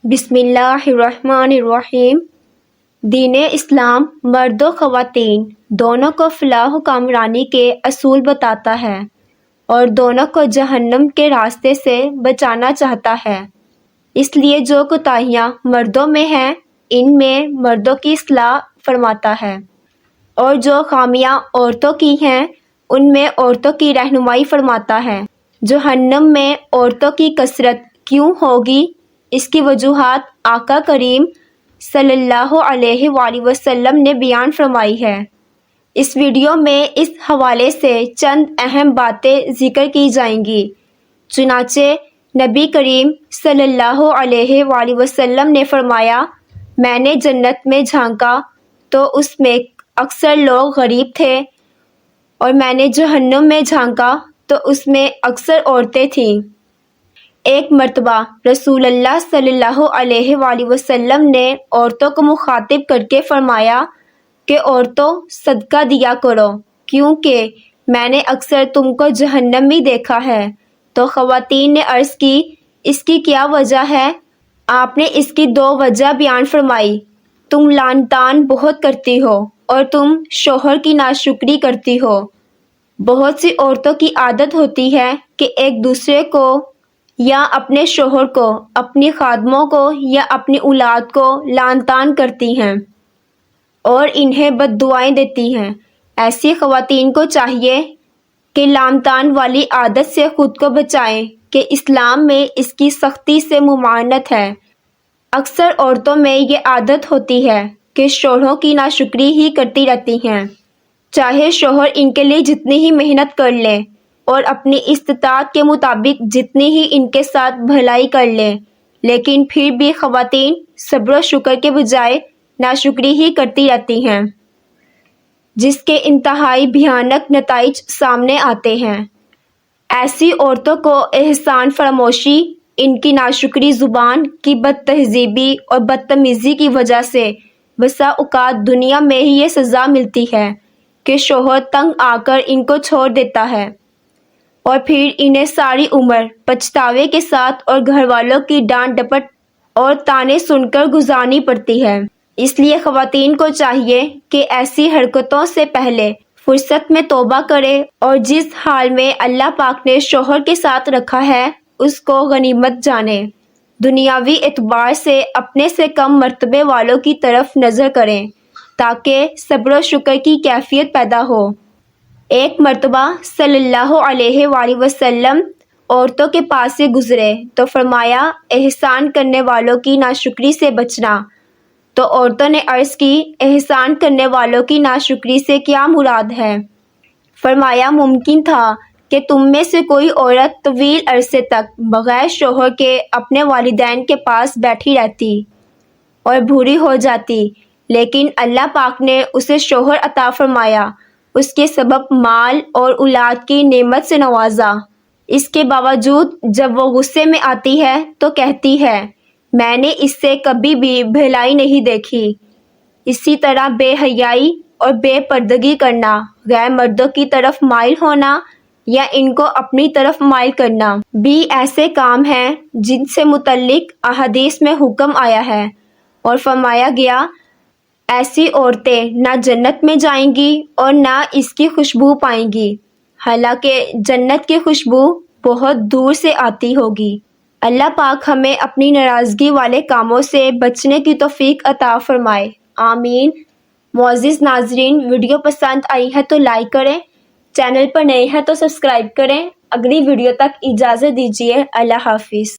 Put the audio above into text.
بسم اللہ الرحمن الرحیم۔ دین اسلام مرد و خواتین دونوں کو فلاح و کامرانی کے اصول بتاتا ہے اور دونوں کو جہنم کے راستے سے بچانا چاہتا ہے۔ اس لیے جو کوتاہیاں مردوں میں ہیں ان میں مردوں کی اصلاح فرماتا ہے، اور جو خامیاں عورتوں کی ہیں ان میں عورتوں کی رہنمائی فرماتا ہے۔ جہنم میں عورتوں کی کثرت کیوں ہوگی، اس کی وجوہات آقا کریم صلی اللہ علیہ وآلہ وسلم نے بیان فرمائی ہے۔ اس ویڈیو میں اس حوالے سے چند اہم باتیں ذکر کی جائیں گی۔ چنانچہ نبی کریم صلی اللہ علیہ وآلہ وسلم نے فرمایا، میں نے جنت میں جھانکا تو اس میں اکثر لوگ غریب تھے، اور میں نے جہنم میں جھانکا تو اس میں اکثر عورتیں تھیں۔ ایک مرتبہ رسول اللہ صلی اللہ علیہ وآلہ وسلم نے عورتوں کو مخاطب کر کے فرمایا کہ عورتوں صدقہ دیا کرو، کیونکہ میں نے اکثر تم کو جہنم میں دیکھا ہے۔ تو خواتین نے عرض کی، اس کی کیا وجہ ہے؟ آپ نے اس کی دو وجہ بیان فرمائی، تم لعن طعن بہت کرتی ہو اور تم شوہر کی ناشکری کرتی ہو۔ بہت سی عورتوں کی عادت ہوتی ہے کہ ایک دوسرے کو یا اپنے شوہر کو، اپنی خادموں کو یا اپنی اولاد کو لعن طعن کرتی ہیں اور انہیں بد دعائیں دیتی ہیں۔ ایسی خواتین کو چاہیے کہ لعن طعن والی عادت سے خود کو بچائیں کہ اسلام میں اس کی سختی سے ممانعت ہے۔ اکثر عورتوں میں یہ عادت ہوتی ہے کہ شوہروں کی ناشکری ہی کرتی رہتی ہیں، چاہے شوہر ان کے لیے جتنی ہی محنت کر لیں اور اپنی استطاعت کے مطابق جتنی ہی ان کے ساتھ بھلائی کر لیں، لیکن پھر بھی خواتین صبر و شکر کے بجائے ناشکری ہی کرتی رہتی ہیں، جس کے انتہائی بھیانک نتائج سامنے آتے ہیں۔ ایسی عورتوں کو احسان فراموشی، ان کی ناشکری زبان کی بد تہذیبی اور بدتمیزی کی وجہ سے بسا اوقات دنیا میں ہی یہ سزا ملتی ہے کہ شوہر تنگ آ کر ان کو چھوڑ دیتا ہے، اور پھر انہیں ساری عمر پچھتاوے کے ساتھ اور گھر والوں کی ڈانٹ ڈپٹ اور طعنے سن کر گزارنی پڑتی ہے۔ اس لیے خواتین کو چاہیے کہ ایسی حرکتوں سے پہلے فرصت میں توبہ کرے اور جس حال میں اللہ پاک نے شوہر کے ساتھ رکھا ہے اس کو غنیمت جانے۔ دنیاوی اعتبار سے اپنے سے کم مرتبے والوں کی طرف نظر کریں تاکہ صبر و شکر کی کیفیت پیدا ہو۔ ایک مرتبہ صلی اللہ علیہ وآلہ وسلم عورتوں کے پاس سے گزرے تو فرمایا، احسان کرنے والوں کی ناشکری سے بچنا۔ تو عورتوں نے عرض کی، احسان کرنے والوں کی ناشکری سے کیا مراد ہے؟ فرمایا، ممکن تھا کہ تم میں سے کوئی عورت طویل عرصے تک بغیر شوہر کے اپنے والدین کے پاس بیٹھی رہتی اور بوڑھی ہو جاتی، لیکن اللہ پاک نے اسے شوہر عطا فرمایا، اس کے سبب مال اور اولاد کی نعمت سے نوازا۔ اس کے باوجود جب وہ غصے میں آتی ہے تو کہتی ہے، میں نے اس سے کبھی بھی بھلائی نہیں دیکھی۔ اسی طرح بے حیائی اور بے پردگی کرنا، غیر مردوں کی طرف مائل ہونا یا ان کو اپنی طرف مائل کرنا بھی ایسے کام ہیں جن سے متعلق احادیث میں حکم آیا ہے، اور فرمایا گیا، ایسی عورتیں نہ جنت میں جائیں گی اور نہ اس کی خوشبو پائیں گی، حالانکہ جنت کی خوشبو بہت دور سے آتی ہوگی۔ اللہ پاک ہمیں اپنی ناراضگی والے کاموں سے بچنے کی توفیق عطا فرمائے، آمین۔ معزز ناظرین، ویڈیو پسند آئی ہے تو لائک کریں، چینل پر نئے ہیں تو سبسکرائب کریں۔ اگلی ویڈیو تک اجازت دیجیے، اللہ حافظ۔